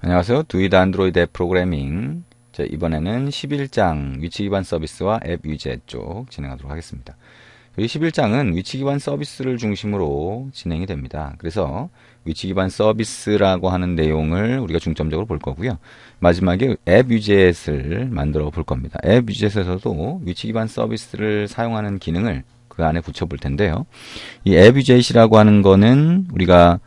안녕하세요. 두이드 안드로이드 앱 프로그래밍. 자, 이번에는 11장 위치 기반 서비스와 앱 위젯 쪽 진행하도록 하겠습니다. 이 11장은 위치 기반 서비스를 중심으로 진행이 됩니다. 그래서 위치 기반 서비스라고 하는 내용을 우리가 중점적으로 볼 거고요. 마지막에 앱 위젯을 만들어 볼 겁니다. 앱 위젯에서도 위치 기반 서비스를 사용하는 기능을 그 안에 붙여볼 텐데요. 이 앱 위젯이라고 하는 거는 우리가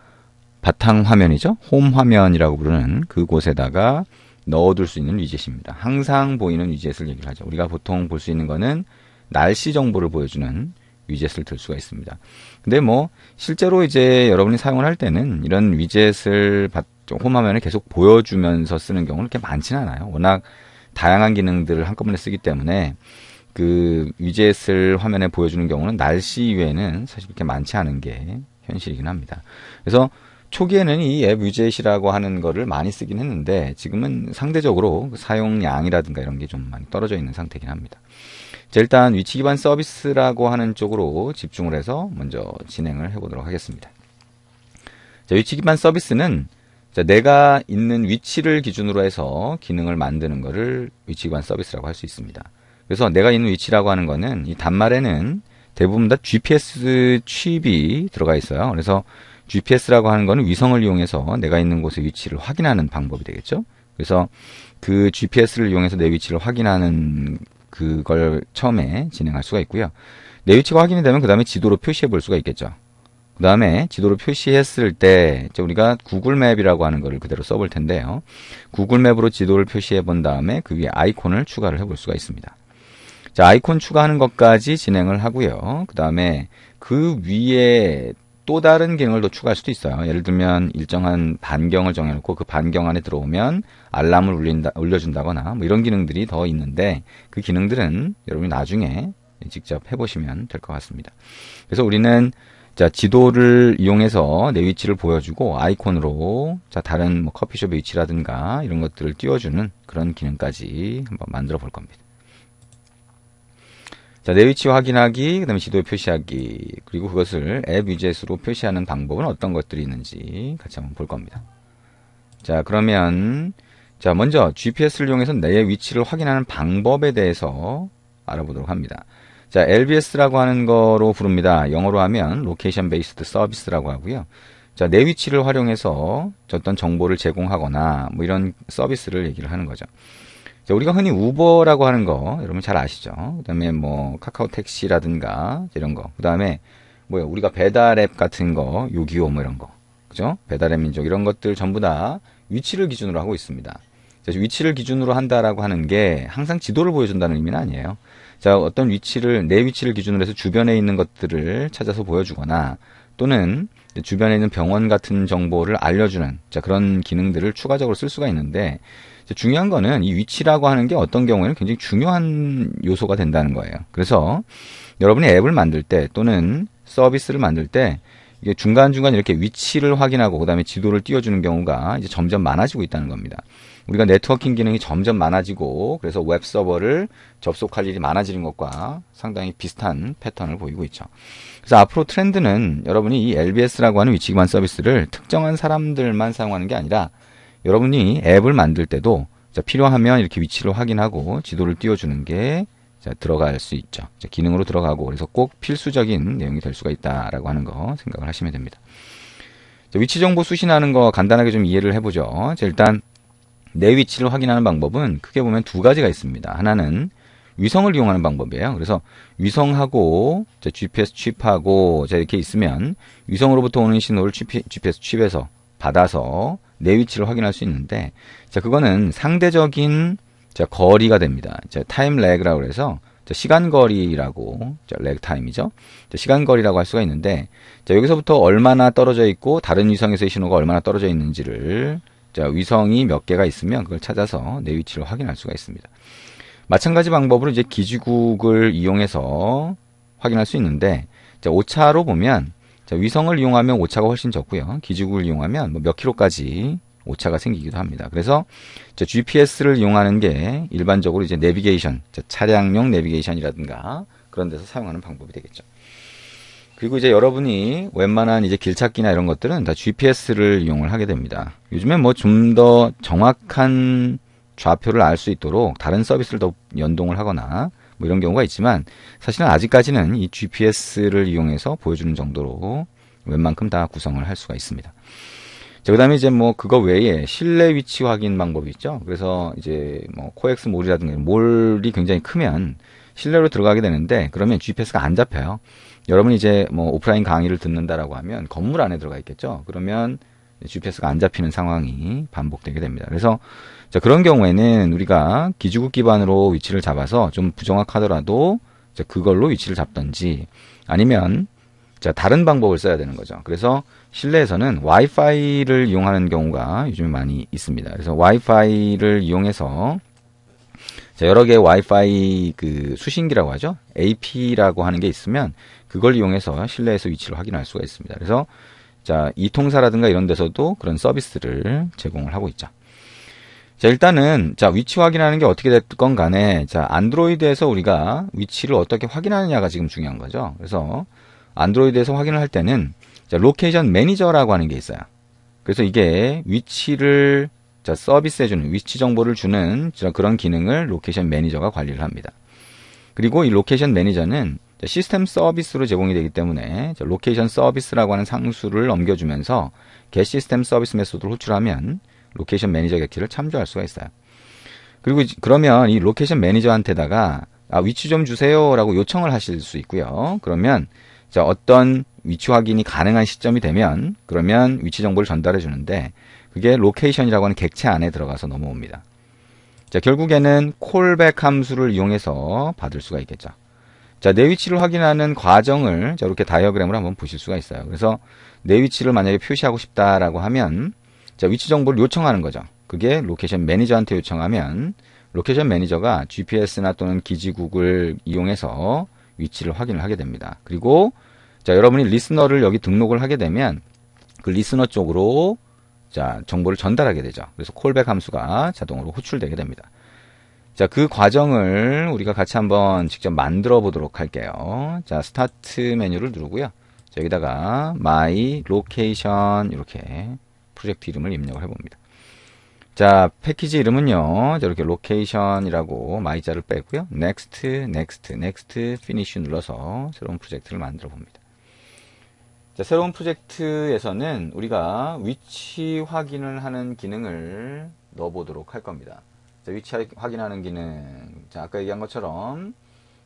바탕 화면이죠. 홈 화면이라고 부르는 그곳에다가 넣어둘 수 있는 위젯입니다. 항상 보이는 위젯을 얘기를 하죠. 우리가 보통 볼 수 있는 거는 날씨 정보를 보여주는 위젯을 들 수가 있습니다. 근데 뭐 실제로 이제 여러분이 사용을 할 때는 이런 위젯을 홈 화면에 계속 보여주면서 쓰는 경우는 그렇게 많지는 않아요. 워낙 다양한 기능들을 한꺼번에 쓰기 때문에 그 위젯을 화면에 보여주는 경우는 날씨 이외에는 사실 그렇게 많지 않은 게 현실이긴 합니다. 그래서 초기에는 이 앱 위젯이라고 하는 거를 많이 쓰긴 했는데 지금은 상대적으로 사용량이라든가 이런 게 좀 많이 떨어져 있는 상태긴 합니다. 자, 일단 위치 기반 서비스라고 하는 쪽으로 집중을 해서 먼저 진행을 해보도록 하겠습니다. 자, 위치 기반 서비스는 자, 내가 있는 위치를 기준으로 해서 기능을 만드는 거를 위치 기반 서비스라고 할 수 있습니다. 그래서 내가 있는 위치라고 하는 거는 이 단말에는 대부분 다 GPS 칩이 들어가 있어요. 그래서 GPS라고 하는 거는 위성을 이용해서 내가 있는 곳의 위치를 확인하는 방법이 되겠죠. 그래서 그 GPS를 이용해서 내 위치를 확인하는 그걸 처음에 진행할 수가 있고요. 내 위치가 확인이 되면 그 다음에 지도로 표시해 볼 수가 있겠죠. 그 다음에 지도로 표시했을 때 우리가 구글 맵이라고 하는 거를 그대로 써볼 텐데요. 구글 맵으로 지도를 표시해 본 다음에 그 위에 아이콘을 추가를 해볼 수가 있습니다. 자, 아이콘 추가하는 것까지 진행을 하고요. 그 다음에 그 위에 또 다른 기능을 더 추가할 수도 있어요. 예를 들면 일정한 반경을 정해놓고 그 반경 안에 들어오면 알람을 울려준다거나 뭐 이런 기능들이 더 있는데 그 기능들은 여러분이 나중에 직접 해보시면 될 것 같습니다. 그래서 우리는 자, 지도를 이용해서 내 위치를 보여주고 아이콘으로 자, 다른 뭐 커피숍의 위치라든가 이런 것들을 띄워주는 그런 기능까지 한번 만들어 볼 겁니다. 자, 내 위치 확인하기, 그 다음에 지도에 표시하기, 그리고 그것을 앱 위젯으로 표시하는 방법은 어떤 것들이 있는지 같이 한번 볼 겁니다. 자, 그러면, 자, 먼저 GPS를 이용해서 내 위치를 확인하는 방법에 대해서 알아보도록 합니다. 자, LBS라고 하는 거로 부릅니다. 영어로 하면 Location Based Service라고 하고요. 자, 내 위치를 활용해서 어떤 정보를 제공하거나 뭐 이런 서비스를 얘기를 하는 거죠. 자, 우리가 흔히 우버라고 하는 거 여러분 잘 아시죠? 그 다음에 뭐 카카오 택시라든가 이런 거, 그 다음에 뭐야 우리가 배달 앱 같은 거, 요기요 뭐 이런 거, 그죠? 배달앱 민족 이런 것들 전부 다 위치를 기준으로 하고 있습니다. 자, 위치를 기준으로 한다라고 하는 게 항상 지도를 보여준다는 의미는 아니에요. 자, 어떤 위치를 내 위치를 기준으로 해서 주변에 있는 것들을 찾아서 보여주거나 또는 주변에 있는 병원 같은 정보를 알려주는 자, 그런 기능들을 추가적으로 쓸 수가 있는데 중요한 거는 이 위치라고 하는 게 어떤 경우에는 굉장히 중요한 요소가 된다는 거예요. 그래서 여러분이 앱을 만들 때 또는 서비스를 만들 때 이게 중간중간 이렇게 위치를 확인하고 그 다음에 지도를 띄워주는 경우가 이제 점점 많아지고 있다는 겁니다. 우리가 네트워킹 기능이 점점 많아지고 그래서 웹 서버를 접속할 일이 많아지는 것과 상당히 비슷한 패턴을 보이고 있죠. 그래서 앞으로 트렌드는 여러분이 이 LBS라고 하는 위치 기반 서비스를 특정한 사람들만 사용하는 게 아니라 여러분이 앱을 만들 때도 자, 필요하면 이렇게 위치를 확인하고 지도를 띄워주는 게 자, 들어갈 수 있죠. 자, 기능으로 들어가고 그래서 꼭 필수적인 내용이 될 수가 있다라고 하는 거 생각을 하시면 됩니다. 자, 위치 정보 수신하는 거 간단하게 좀 이해를 해보죠. 자, 일단 내 위치를 확인하는 방법은 크게 보면 두 가지가 있습니다. 하나는 위성을 이용하는 방법이에요. 그래서 위성하고 자, GPS 칩하고 자, 이렇게 있으면 위성으로부터 오는 신호를 GPS 칩에서 받아서 내 위치를 확인할 수 있는데 자, 그거는 상대적인 자, 거리가 됩니다. 자, 타임 렉이라고 해서 자, 시간 거리라고 자, 렉 타임이죠. 자, 시간 거리라고 할 수가 있는데 자, 여기서부터 얼마나 떨어져 있고 다른 위성에서의 신호가 얼마나 떨어져 있는지를 자, 위성이 몇 개가 있으면 그걸 찾아서 내 위치를 확인할 수가 있습니다. 마찬가지 방법으로 이제 기지국을 이용해서 확인할 수 있는데 자, 오차로 보면 자, 위성을 이용하면 오차가 훨씬 적고요. 기지국을 이용하면 뭐 몇 킬로까지 오차가 생기기도 합니다. 그래서 GPS를 이용하는 게 일반적으로 이제 내비게이션, 차량용 내비게이션이라든가 그런 데서 사용하는 방법이 되겠죠. 그리고 이제 여러분이 웬만한 이제 길찾기나 이런 것들은 다 GPS를 이용을 하게 됩니다. 요즘엔 뭐 좀 더 정확한 좌표를 알 수 있도록 다른 서비스를 더 연동을 하거나 뭐 이런 경우가 있지만 사실은 아직까지는 이 GPS를 이용해서 보여주는 정도로 웬만큼 다 구성을 할 수가 있습니다. 자, 그 다음에 이제 뭐 그거 외에 실내 위치 확인 방법이 있죠. 그래서 이제 뭐 코엑스 몰이라든가 몰이 굉장히 크면 실내로 들어가게 되는데 그러면 GPS가 안 잡혀요. 여러분이 이제 뭐 오프라인 강의를 듣는다라고 하면 건물 안에 들어가 있겠죠. 그러면 GPS가 안 잡히는 상황이 반복되게 됩니다. 그래서 자, 그런 경우에는 우리가 기지국 기반으로 위치를 잡아서 좀 부정확하더라도 자, 그걸로 위치를 잡든지 아니면 자, 다른 방법을 써야 되는 거죠. 그래서 실내에서는 와이파이를 이용하는 경우가 요즘에 많이 있습니다. 그래서 와이파이를 이용해서 자, 여러 개의 와이파이 그 수신기라고 하죠. AP라고 하는 게 있으면 그걸 이용해서 실내에서 위치를 확인할 수가 있습니다. 그래서 자, 이통사라든가 이런 데서도 그런 서비스를 제공을 하고 있죠. 자, 일단은 자, 위치 확인하는 게 어떻게 됐건 간에 자, 안드로이드에서 우리가 위치를 어떻게 확인하느냐가 지금 중요한 거죠. 그래서 안드로이드에서 확인을 할 때는 자, 로케이션 매니저라고 하는 게 있어요. 그래서 이게 위치를 자, 서비스해주는 위치 정보를 주는 그런 기능을 로케이션 매니저가 관리를 합니다. 그리고 이 로케이션 매니저는 시스템 서비스로 제공이 되기 때문에 로케이션 서비스라고 하는 상수를 넘겨주면서 get 시스템 서비스 메소드를 호출하면 로케이션 매니저 객체를 참조할 수가 있어요. 그리고 그러면 이 로케이션 매니저한테다가 위치 좀 주세요라고 요청을 하실 수 있고요. 그러면 자, 어떤 위치 확인이 가능한 시점이 되면 그러면 위치 정보를 전달해 주는데 그게 로케이션이라고 하는 객체 안에 들어가서 넘어옵니다. 자, 결국에는 콜백 함수를 이용해서 받을 수가 있겠죠. 자, 내 위치를 확인하는 과정을 자, 이렇게 다이어그램으로 한번 보실 수가 있어요. 그래서 내 위치를 만약에 표시하고 싶다라고 하면 자, 위치 정보를 요청하는 거죠. 그게 로케이션 매니저한테 요청하면 로케이션 매니저가 GPS나 또는 기지국을 이용해서 위치를 확인을 하게 됩니다. 그리고 자, 여러분이 리스너를 여기 등록을 하게 되면 그 리스너 쪽으로 자, 정보를 전달하게 되죠. 그래서 콜백 함수가 자동으로 호출되게 됩니다. 자, 그 과정을 우리가 같이 한번 직접 만들어 보도록 할게요. 자, 스타트 메뉴를 누르고요. 자, 여기다가 my location 이렇게 프로젝트 이름을 입력을 해봅니다. 자, 패키지 이름은요. 자, 이렇게 location이라고 my자를 빼고요. next, next, next, finish 눌러서 새로운 프로젝트를 만들어 봅니다. 자, 새로운 프로젝트에서는 우리가 위치 확인을 하는 기능을 넣어보도록 할 겁니다. 자, 위치 확인하는 기능. 자, 아까 얘기한 것처럼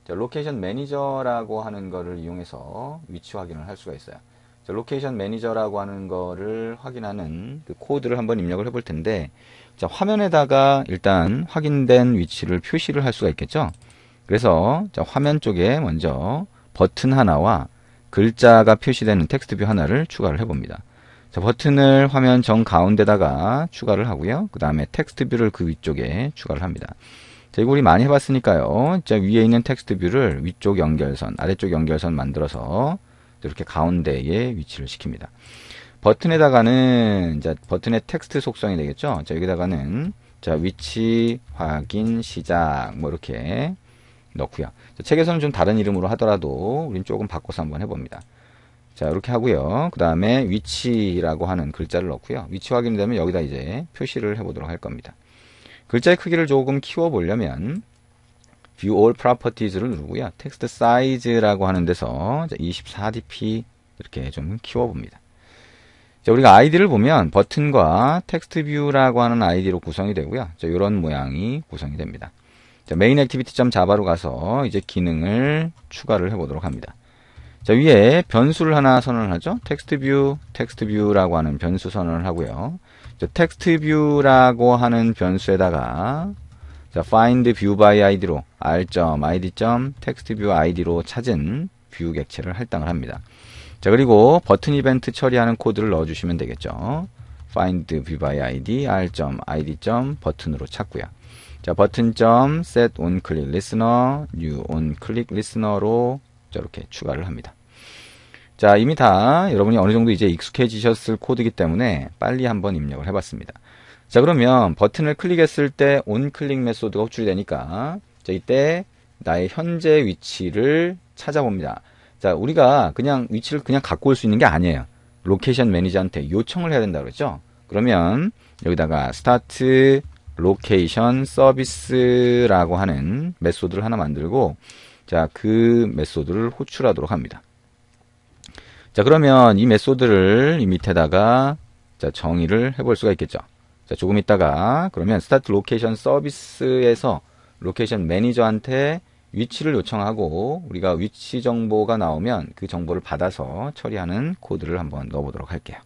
자, 로케이션 매니저라고 하는 거를 이용해서 위치 확인을 할 수가 있어요. 자, 로케이션 매니저라고 하는 거를 확인하는 그 코드를 한번 입력을 해볼 텐데 자, 화면에다가 일단 확인된 위치를 표시를 할 수가 있겠죠. 그래서 자, 화면 쪽에 먼저 버튼 하나와 글자가 표시되는 텍스트 뷰 하나를 추가를 해봅니다. 자, 버튼을 화면 정 가운데다가 추가를 하고요. 그 다음에 텍스트 뷰를 그 위쪽에 추가를 합니다. 자, 이거 우리 많이 해봤으니까요. 자, 위에 있는 텍스트 뷰를 위쪽 연결선, 아래쪽 연결선 만들어서 이렇게 가운데에 위치를 시킵니다. 버튼에다가는 자, 버튼의 텍스트 속성이 되겠죠. 자, 여기다가는 자, 위치 확인 시작 뭐 이렇게 넣고요. 자, 책에서는 좀 다른 이름으로 하더라도 우린 조금 바꿔서 한번 해봅니다. 자, 이렇게 하고요. 그 다음에 위치라고 하는 글자를 넣고요. 위치 확인이 되면 여기다 이제 표시를 해보도록 할 겁니다. 글자의 크기를 조금 키워보려면 View All Properties를 누르고요. 텍스트 사이즈라고 하는 데서 24dp 이렇게 좀 키워봅니다. 자, 우리가 아이디를 보면 버튼과 텍스트 뷰라고 하는 아이디로 구성이 되고요. 자, 이런 모양이 구성이 됩니다. 자, 메인 액티비티.java로 가서 이제 기능을 추가를 해보도록 합니다. 자, 위에 변수를 하나 선언을 하죠. 텍스트 뷰라고 하는 변수 선언을 하고요. 자, 텍스트 뷰라고 하는 변수에다가 자, find view by id로 r.id.textview id로 찾은 뷰 객체를 할당을 합니다. 자, 그리고 버튼 이벤트 처리하는 코드를 넣어주시면 되겠죠. find view by id r.id.버튼으로 찾고요. 자, 버튼.set on click listener, new on click listener로 이렇게 추가를 합니다. 자, 이미 다 여러분이 어느 정도 이제 익숙해지셨을 코드이기 때문에 빨리 한번 입력을 해봤습니다. 자, 그러면 버튼을 클릭했을 때 on 클릭 메소드가 호출이 되니까 자, 이때 나의 현재 위치를 찾아봅니다. 자, 자, 우리가 그냥 위치를 그냥 갖고 올 수 있는 게 아니에요. 로케이션 매니저한테 요청을 해야 된다 그랬죠? 그러면 여기다가 스타트 로케이션 서비스라고 하는 메소드를 하나 만들고, 자, 그 메소드를 호출하도록 합니다. 자, 그러면 이 메소드를 이 밑에다가 자, 정의를 해볼 수가 있겠죠. 자, 조금 있다가 그러면 스타트 로케이션 서비스에서 로케이션 매니저한테 위치를 요청하고 우리가 위치 정보가 나오면 그 정보를 받아서 처리하는 코드를 한번 넣어보도록 할게요.